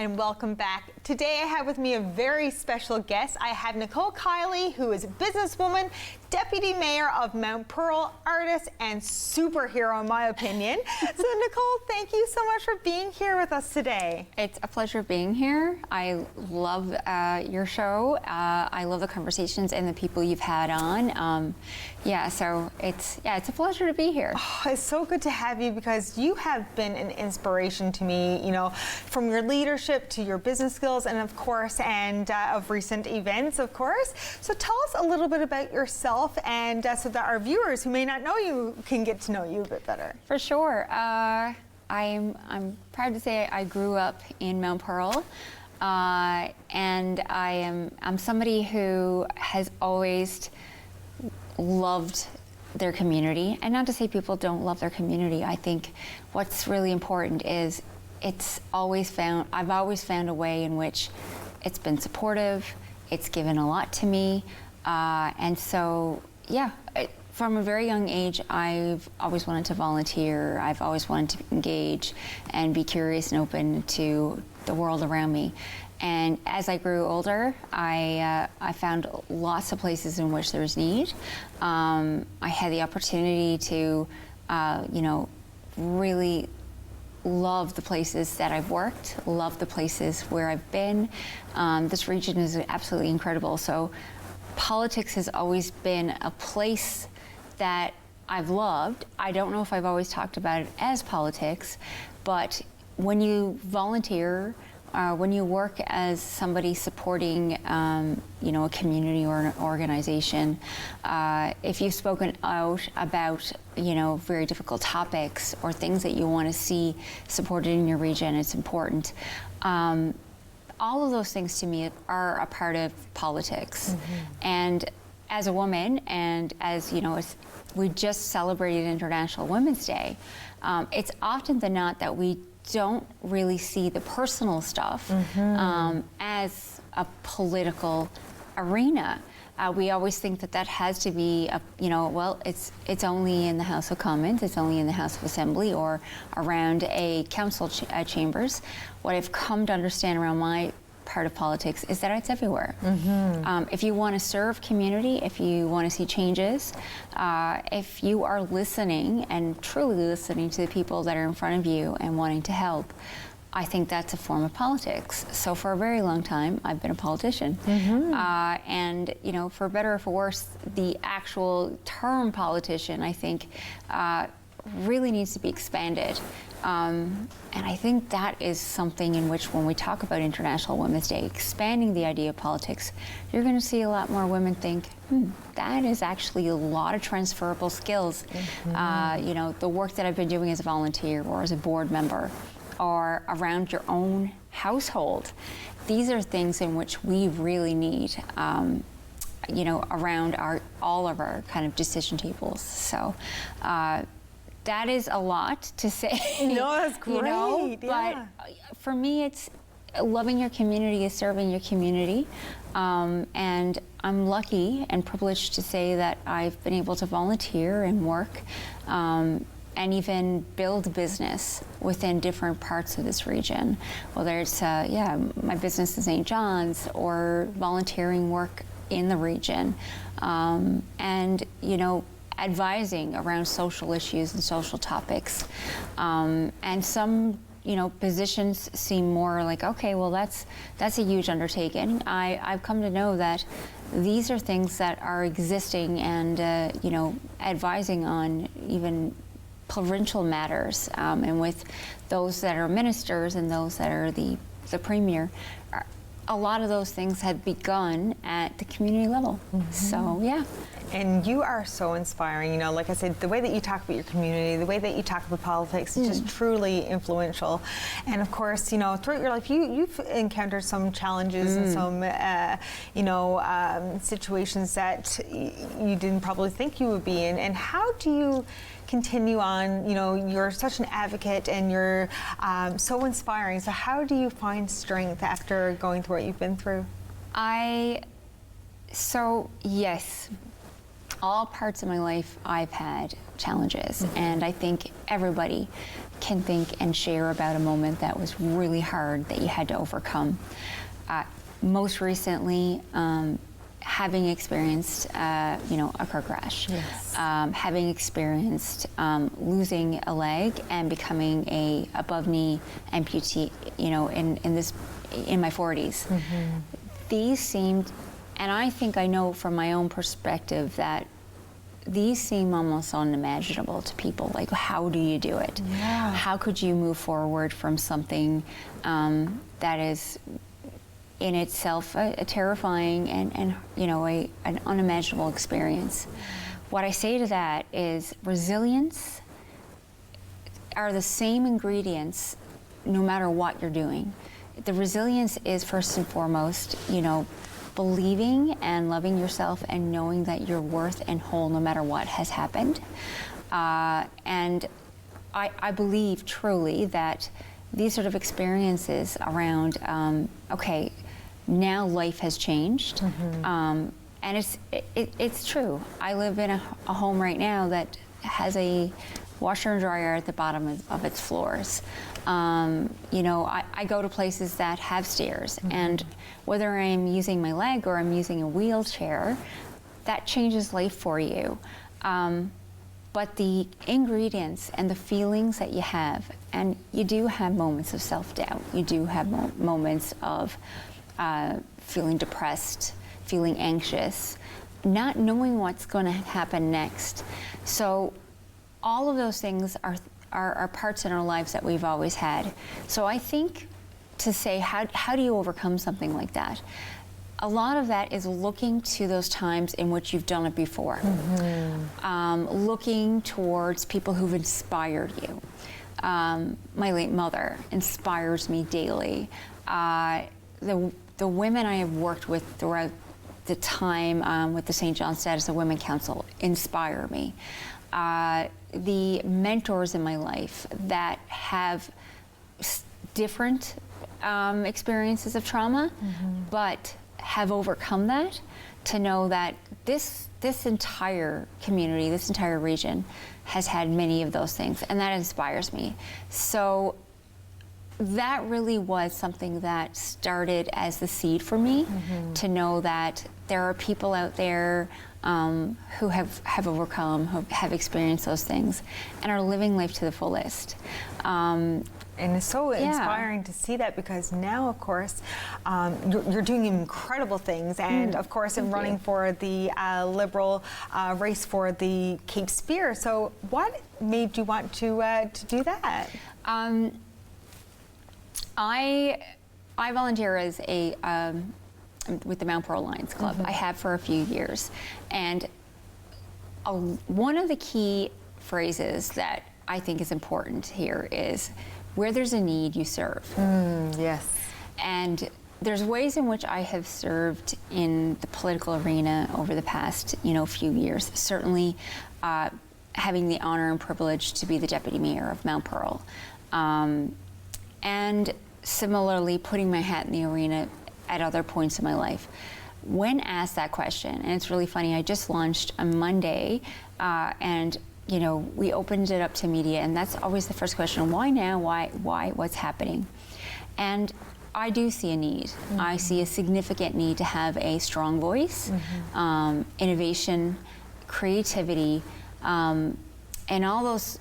and welcome back. Today I have with me a very special guest. I have Nicole Kieley, who is a businesswoman, deputy mayor of Mount Pearl, artist, and superhero in my opinion. So Nicole, thank you so much for being here with us today. It's a pleasure being here. I love your show. I love the conversations and the people you've had on. So it's a pleasure to be here. Oh, it's so good to have you because you have been an inspiration to me, you know, from your leadership to your business skills and of course, of recent events, of course. So tell us a little bit about yourself and so that our viewers who may not know you can get to know you a bit better. For sure. I'm proud to say I grew up in Mount Pearl, and I'm somebody who has always loved their community. And not to say people don't love their community. I think what's really important is I've always found a way in which it's been supportive, it's given a lot to me, and so, from a very young age, I've always wanted to volunteer, I've always wanted to engage and be curious and open to the world around me. And as I grew older, I found lots of places in which there's need. I had the opportunity to, really love the places that I've worked, love the places where I've been. This region is absolutely incredible. So politics has always been a place that I've loved. I don't know if I've always talked about it as politics, but when you volunteer, when you work as somebody supporting, a community or an organization, if you've spoken out about, very difficult topics or things that you want to see supported in your region, it's important. All of those things to me are a part of politics. Mm-hmm. And as a woman, and as we just celebrated International Women's Day, it's often than not that we don't really see the personal stuff as a political arena. We always think that has to be, it's only in the House of Commons, it's only in the House of Assembly or around a council chambers. What I've come to understand around my part of politics is that it's everywhere. Mm-hmm. If you want to serve community, if you want to see changes, if you are listening and truly listening to the people that are in front of you and wanting to help, I think that's a form of politics. So for a very long time, I've been a politician. Mm-hmm. And for better or for worse, the actual term politician, I think, really needs to be expanded. And I think that is something in which when we talk about International Women's Day, expanding the idea of politics, you're going to see a lot more women think, that is actually a lot of transferable skills. Mm-hmm. The work that I've been doing as a volunteer or as a board member or around your own household, these are things in which we really need, around all of our kind of decision tables. So, that is a lot to say. No, that's great. But for me, it's loving your community is serving your community. And I'm lucky and privileged to say that I've been able to volunteer and work and even build business within different parts of this region. Whether it's, my business in St. John's or volunteering work in the region. And, advising around social issues and social topics. And some, positions seem more like, okay, well, that's a huge undertaking. I've come to know that these are things that are existing and, advising on even provincial matters. And with those that are ministers and those that are the premier, a lot of those things had begun at the community level. Mm-hmm. So, yeah. And you are so inspiring. Like I said, the way that you talk about your community, the way that you talk about politics is just truly influential. And of course, throughout your life, you've encountered some challenges and some, situations that you didn't probably think you would be in. And how do you continue on? You're such an advocate and you're so inspiring. So how do you find strength after going through what you've been through? Yes. all parts of my life I've had challenges, and I think everybody can think and share about a moment that was really hard that you had to overcome. Most recently, having experienced, a car crash, Yes. having experienced losing a leg and becoming a above-knee amputee, in my 40s. These seemed, and I think I know from my own perspective that these seem almost unimaginable to people. Like, how do you do it? Yeah. How could you move forward from something that is in itself a terrifying and an unimaginable experience? What I say to that is resilience are the same ingredients no matter what you're doing. The resilience is first and foremost, believing and loving yourself and knowing that you're worth and whole no matter what has happened. And I believe truly that these sort of experiences around, okay, now life has changed. And it's true. I live in a home right now that has a washer and dryer at the bottom of its floors. I go to places that have stairs, and whether I'm using my leg or I'm using a wheelchair, that changes life for you. But the ingredients and the feelings that you have, and you do have moments of self-doubt, you do have moments of feeling depressed, feeling anxious, not knowing what's going to happen next. So all of those things are parts in our lives that we've always had. So I think to say, how do you overcome something like that? A lot of that is looking to those times in which you've done it before. Looking towards people who've inspired you. My late mother inspires me daily. The women I have worked with throughout the time with the St. John's Status of Women Council inspire me. The mentors in my life that have different experiences of trauma, but have overcome that, to know that this entire community, this entire region has had many of those things, and that inspires me. So that really was something that started as the seed for me, to know that there are people out there who have overcome, who have experienced those things, and are living life to the fullest. And it's so inspiring to see that, because now, of course, you're doing incredible things, and of course, in running for the Liberal race for the Cape Spear. So, what made you want to do that? I volunteer as with the Mount Pearl Lions Club. I have for a few years, and one of the key phrases that I think is important here is, where there's a need, you serve. Yes. And there's ways in which I have served in the political arena over the past, few years. Certainly, having the honor and privilege to be the deputy mayor of Mount Pearl, and similarly putting my hat in the arena at other points in my life. When asked that question, and it's really funny, I just launched on Monday, and we opened it up to media, and that's always the first question: why now? Why? What's happening? And I do see a need. I see a significant need to have a strong voice, innovation, creativity, and all those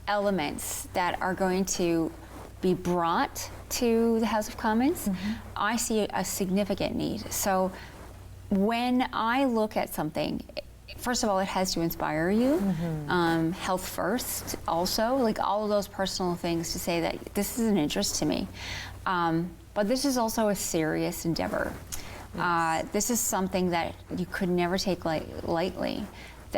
elements that are going to be brought to the House of Commons. I see a significant need. So when I look at something, first of all, it has to inspire you. Health first, also, like all of those personal things, to say that this is an interest to me. But this is also a serious endeavor. This is something that you could never take lightly.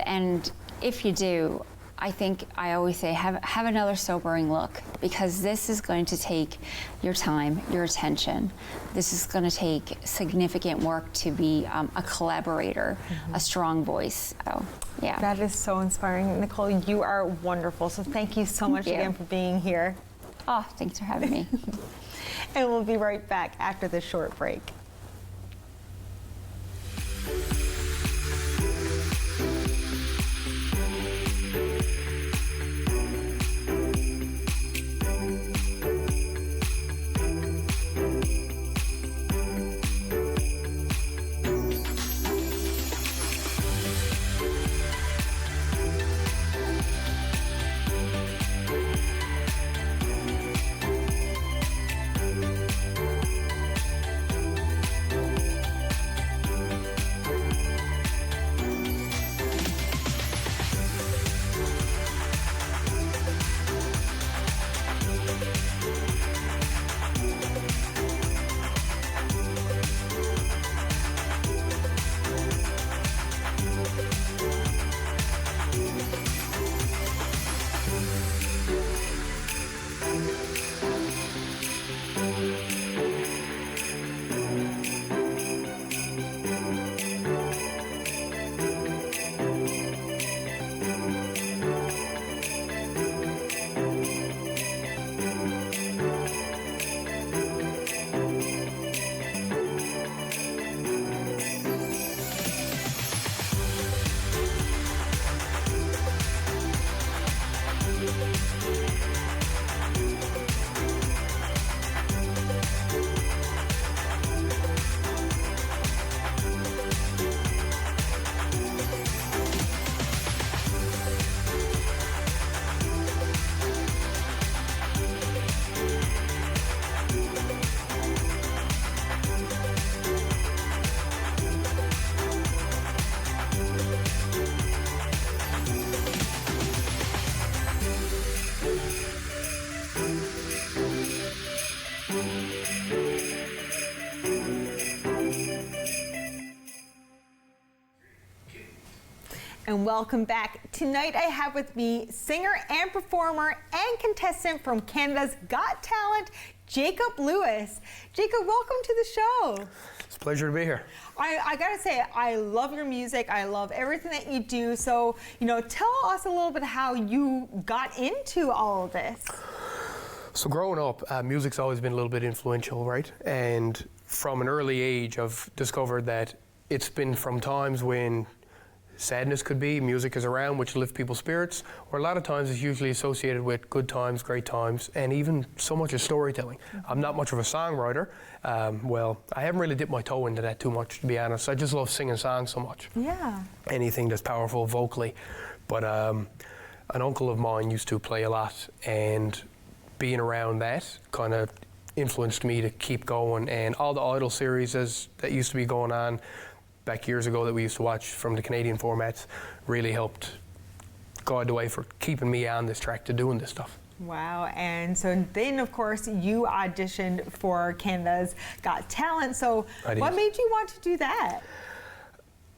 And if you do, I think I always say, have another sobering look, because this is going to take your time, your attention. This is going to take significant work to be a collaborator, a strong voice. So, yeah. That is so inspiring. Nicole, you are wonderful. So thank you so much again for being here. Oh, thanks for having me. And we'll be right back after this short break. And welcome back. Tonight I have with me singer and performer and contestant from Canada's Got Talent, Jacob Lewis. Jacob, welcome to the show. It's a pleasure to be here. I gotta say, I love your music. I love everything that you do. So, tell us a little bit how you got into all of this. So growing up, music's always been a little bit influential, right? And from an early age, I've discovered that it's been from times when sadness could be, music is around, which lift people's spirits, or a lot of times it's usually associated with good times, great times, and even so much as storytelling. I'm not much of a songwriter. Well, I haven't really dipped my toe into that too much, to be honest. I just love singing songs so much. Yeah. Anything that's powerful vocally. But an uncle of mine used to play a lot, and being around that kind of influenced me to keep going. And all the Idol series that used to be going on back years ago that we used to watch from the Canadian formats really helped guide the way for keeping me on this track to doing this stuff. Wow, and so then of course you auditioned for Canada's Got Talent, so what made you want to do that?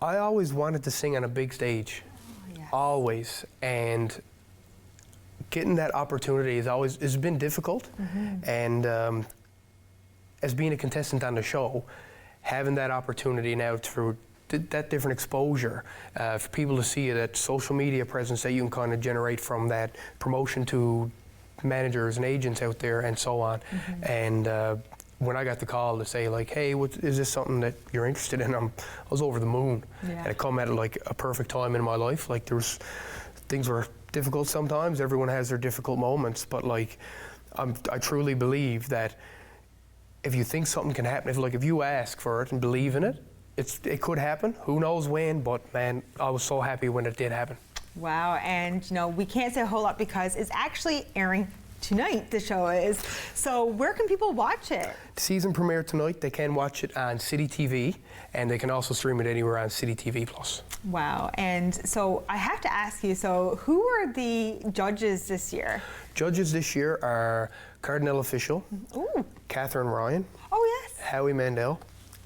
I always wanted to sing on a big stage, always, and getting that opportunity has been difficult, and as being a contestant on the show, having that opportunity now through that different exposure, for people to see that social media presence that you can kind of generate from that promotion to managers and agents out there and so on. And when I got the call to say like, hey, is this something that you're interested in? I was over the moon. And it come at like a perfect time in my life. Like things were difficult sometimes. Everyone has their difficult moments, but like I truly believe that if you think something can happen, if you ask for it and believe in it, it could happen. Who knows when, but man, I was so happy when it did happen. Wow, and we can't say a whole lot because it's actually airing tonight, the show is. So where can people watch it? The season premiere tonight. They can watch it on City TV, and they can also stream it anywhere on City TV Plus. Wow, and so I have to ask you, so who were the judges this year? Judges this year are Cardinal Official, Catherine Ryan, Howie Mandel,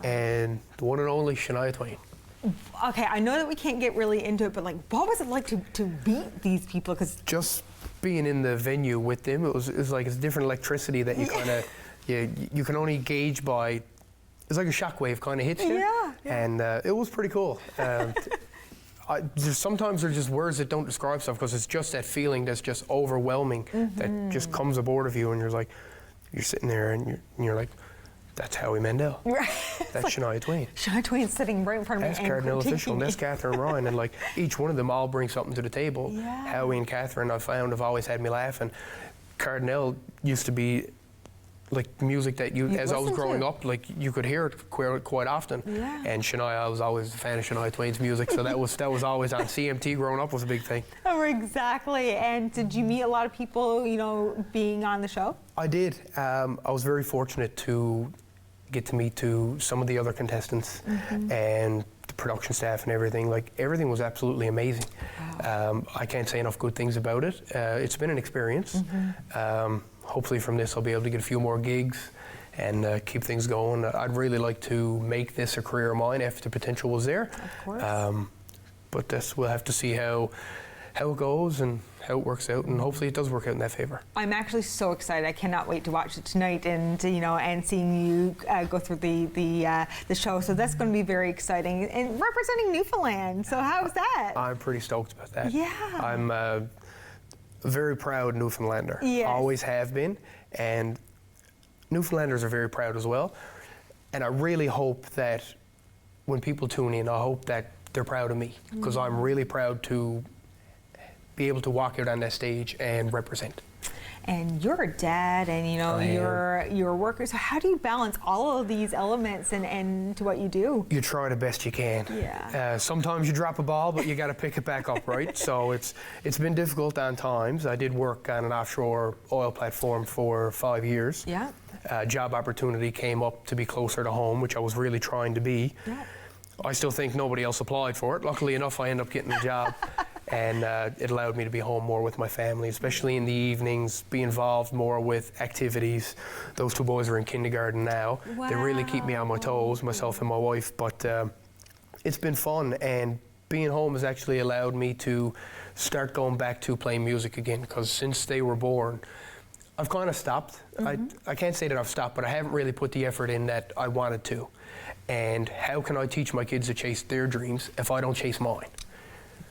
and the one and only Shania Twain. Okay, I know that we can't get really into it, but like, what was it like to beat these people? Because just being in the venue with them, it was like it's different electricity that you kind of you can only gauge by. It's like a shockwave kind of hits you, and it was pretty cool. Sometimes there's just words that don't describe stuff because it's just that feeling that's just overwhelming that just comes aboard of you, and you're sitting there and you're like, that's Howie Mandel. Right. That's like Shania Twain. Shania Twain's sitting right in front of me. That's Cardinal Official, and that's Catherine Ryan, and like each one of them all bring something to the table. Howie and Catherine, I found, have always had me laughing. Cardinal used to be like music that as I was growing up, like you could hear it quite often. And Shania, I was always a fan of Shania Twain's music, so that was always on CMT. Growing up was a big thing. Oh, exactly. And did you meet a lot of people, being on the show? I did. I was very fortunate to get to meet some of the other contestants and the production staff and everything. Like everything was absolutely amazing. Wow. I can't say enough good things about it. It's been an experience. Hopefully from this I'll be able to get a few more gigs and keep things going. I'd really like to make this a career of mine if the potential was there. Of course. But we'll have to see how how it goes and how it works out, and hopefully it does work out in that favor. I'm actually so excited. I cannot wait to watch it tonight, and and seeing you go through the show. So that's going to be very exciting. And representing Newfoundland. So how's that? I'm pretty stoked about that. Yeah. I'm a very proud Newfoundlander. Yes. Always have been, and Newfoundlanders are very proud as well. And I really hope that when people tune in, I hope that they're proud of me, because I'm really proud to be able to walk out on that stage and represent. And you're a dad, and you're a worker. So how do you balance all of these elements and to what you do? You try the best you can. Yeah. Sometimes you drop a ball, but you got to pick it back up, right? So it's been difficult on times. I did work on an offshore oil platform for 5 years. Yeah. Job opportunity came up to be closer to home, which I was really trying to be. Yeah. I still think nobody else applied for it. Luckily enough, I ended up getting the job. And it allowed me to be home more with my family, especially in the evenings, be involved more with activities. Those two boys are in kindergarten now. Wow. They really keep me on my toes, myself and my wife, but it's been fun, and being home has actually allowed me to start going back to playing music again, because since they were born, I've kind of stopped. I can't say that I've stopped, but I haven't really put the effort in that I wanted to. And how can I teach my kids to chase their dreams if I don't chase mine?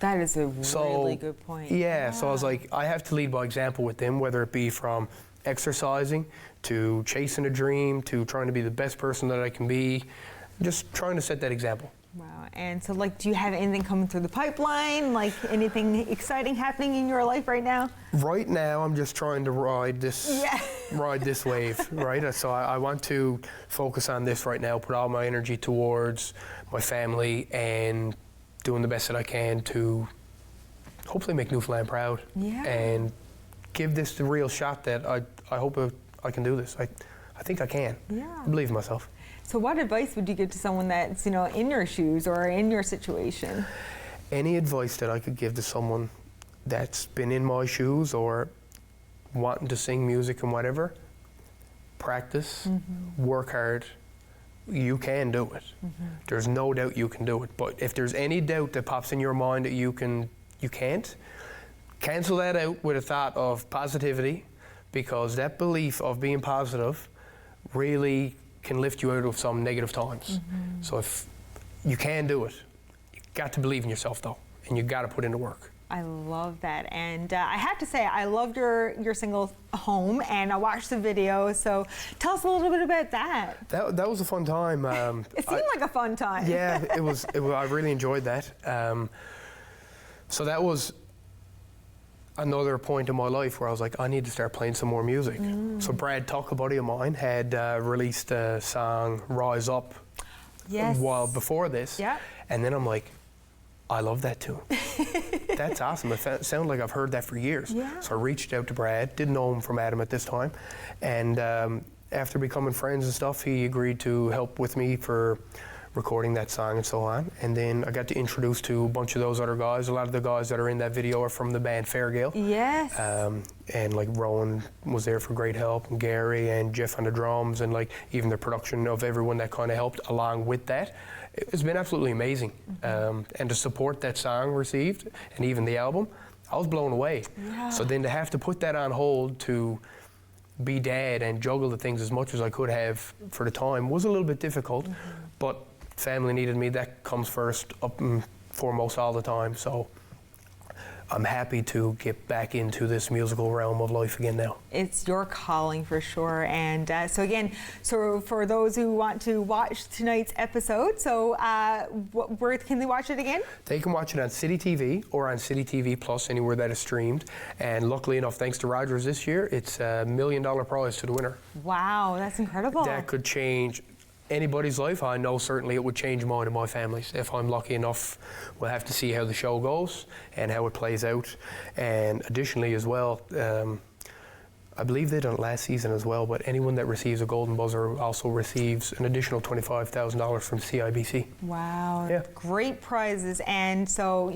That is a really good point. Yeah, so I was like, I have to lead by example with them, whether it be from exercising to chasing a dream to trying to be the best person that I can be, just trying to set that example. Wow. And so, do you have anything coming through the pipeline? Like anything exciting happening in your life right now? Right now, I'm just trying to ride this wave, right? So I want to focus on this right now, put all my energy towards my family and doing the best that I can to hopefully make Newfoundland proud. Yeah. And give this the real shot that I hope I can do this. I think I can. Yeah. I believe in myself. So what advice would you give to someone that's, in your shoes or in your situation? Any advice that I could give to someone that's been in my shoes or wanting to sing music and whatever, practice, work hard. You can do it. There's no doubt you can do it. But if there's any doubt that pops in your mind that you can't, cancel that out with a thought of positivity, because that belief of being positive really can lift you out of some negative times. So if you can do it, you got to believe in yourself though, and you got to put in the work. I love that, and I have to say I loved your single Home, and I watched the video. So tell us a little bit about that. That was a fun time. It seemed like a fun time. Yeah, it was. I really enjoyed that. So that was another point in my life where I was like, I need to start playing some more music. So Brad Tuck, a buddy of mine, had released a song, Rise Up, Yes. while before this. Yeah. And then I'm like, I love that tune. That's awesome. It sounded like I've heard that for years. Yeah. So I reached out to Brad, didn't know him from Adam at this time. And after becoming friends and stuff, he agreed to help with me for recording that song and so on. And then I got to introduce to a bunch of those other guys. A lot of the guys that are in that video are from the band Fairgale. Yes. And like Rowan was there for great help, and Gary and Jeff on the drums, and like even the production of everyone that kind of helped along with that. It's been absolutely amazing. And the support that song received, and even the album, I was blown away. Yeah. So then to have to put that on hold to be dad and juggle the things as much as I could have for the time was a little bit difficult, but family needed me. That comes first, up and foremost all the time. So I'm happy to get back into this musical realm of life again now. It's your calling for sure. And so again, so for those who want to watch tonight's episode, so where can they watch it again? They can watch it on City TV or on City TV Plus, anywhere that is streamed. And luckily enough, thanks to Rogers this year, it's $1 million prize to the winner. Wow, that's incredible. That could change anybody's life. I know certainly it would change mine and my family's. If I'm lucky enough, we'll have to see how the show goes and how it plays out. And additionally as well, I believe they done it last season as well, but anyone that receives a golden buzzer also receives an additional $25,000 from CIBC. Wow, Yeah. Great prizes. And so,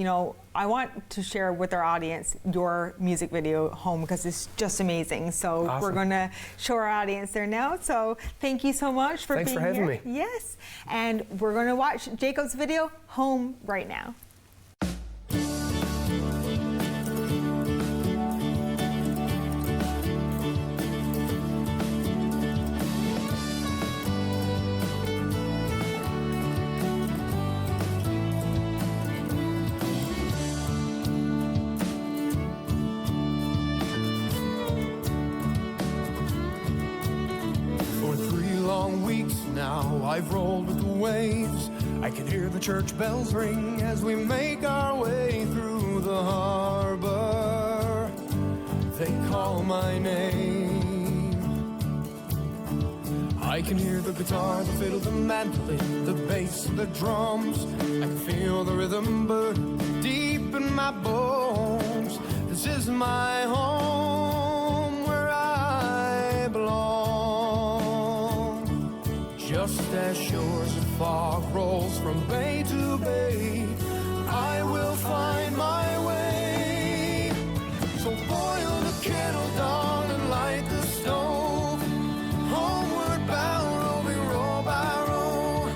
I want to share with our audience your music video, Home, because it's just amazing. So Awesome. We're going to show our audience there now. So thank you so much for Thanks being for having here. me. Yes. And we're going to watch Jacob's video, Home, right now. I've rolled with the waves. I can hear the church bells ring as we make our way through the harbor. They call my name. I can hear the guitar, the fiddle, the mandolin, the bass, the drums. I can feel the rhythm burn deep in my bones. This is my home where I belong. Just as shores of fog rolls from bay to bay, I will find my way. So boil the kettle, darling, light the stove. Homeward bound, roving row by row,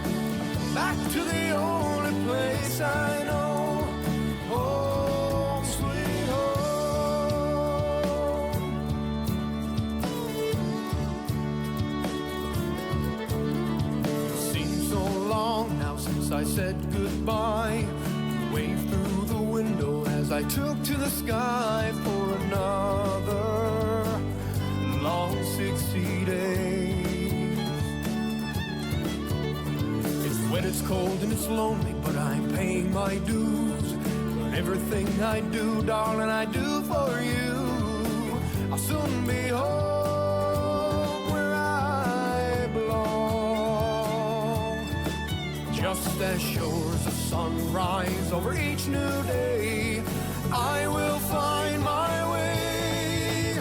back to the only place I know. Home, sweet home. Seems so long now since I said goodbye. Waved through the window as I took to the sky for another long 60 days. It's wet, it's cold, and it's lonely, but I'm paying my dues. But everything I do, darling, I do for you. I'll soon be home where I belong. Just as shores of sunrise over each new day, I will find my way.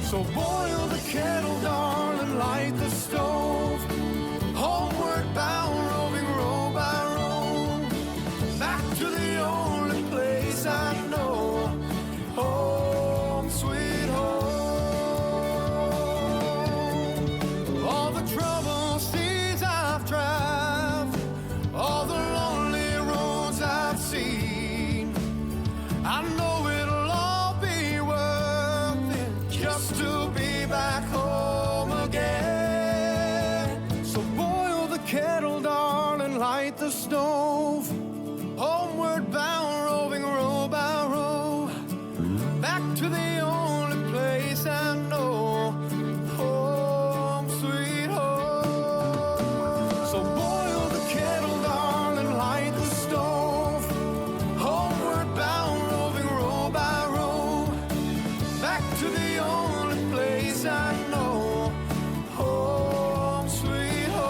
So boil the kettle, darling, light the stove. Homeward bound, roving row by row, back to the only place I know. Home, sweet home. All the trouble seas I've traveled, all the lonely roads I've seen, I know it'll all be worth it just to be back home again. So boil the kettle, darling, light the stove. Homeward bound, roving row by row, back to the only place I know. Home, sweet home. So boil the kettle, darling, light the stove. Homeward bound, roving row by row, back to the only place I know. Home, sweet home.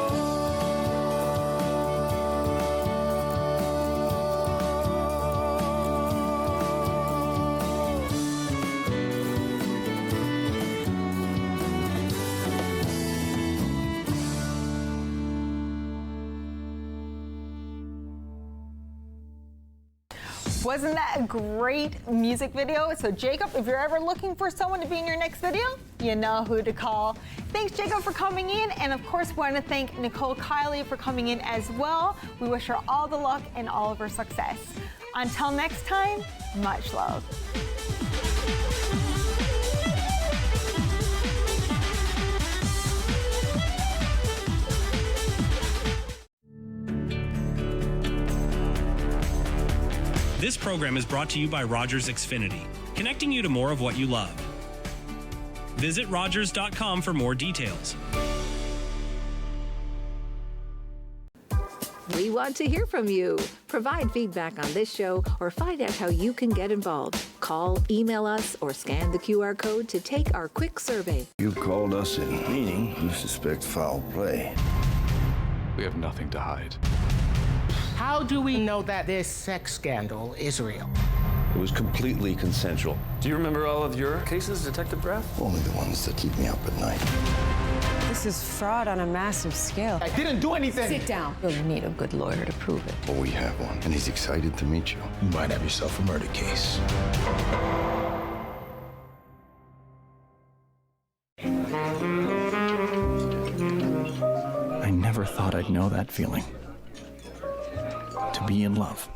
Wasn't that a great music video? So Jacob, if you're ever looking for someone to be in your next video, you know who to call. Thanks, Jacob, for coming in. And of course, we want to thank Nicole Kieley for coming in as well. We wish her all the luck and all of her success. Until next time, much love. This program is brought to you by Rogers Xfinity, connecting you to more of what you love. Visit Rogers.com for more details. We want to hear from you. Provide feedback on this show or find out how you can get involved. Call, email us, or scan the QR code to take our quick survey. You called us in, meaning you suspect foul play. We have nothing to hide. How do we know that this sex scandal is real? It was completely consensual. Do you remember all of your cases, Detective Graff? Only the ones that keep me up at night. This is fraud on a massive scale. I didn't do anything. Sit down. You'll need a good lawyer to prove it. Well, we have one, and he's excited to meet you. You might have yourself a murder case. I never thought I'd know that feeling. To be in love.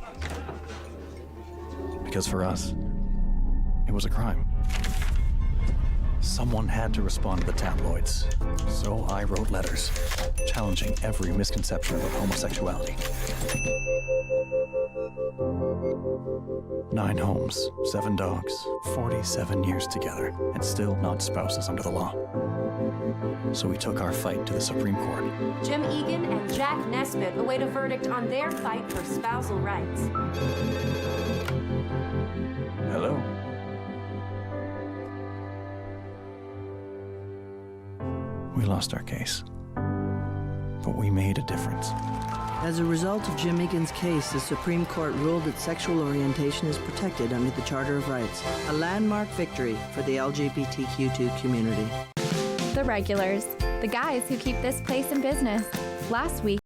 Because for us, it was a crime. Someone had to respond to the tabloids. So I wrote letters, challenging every misconception about homosexuality. 9 homes, 7 dogs, 47 years together, and still not spouses under the law. So we took our fight to the Supreme Court. Jim Egan and Jack Nesbitt await a verdict on their fight for spousal rights. Hello. We lost our case, but we made a difference. As a result of Jim Egan's case, the Supreme Court ruled that sexual orientation is protected under the Charter of Rights, a landmark victory for the LGBTQ2 community. The regulars, the guys who keep this place in business. Last week,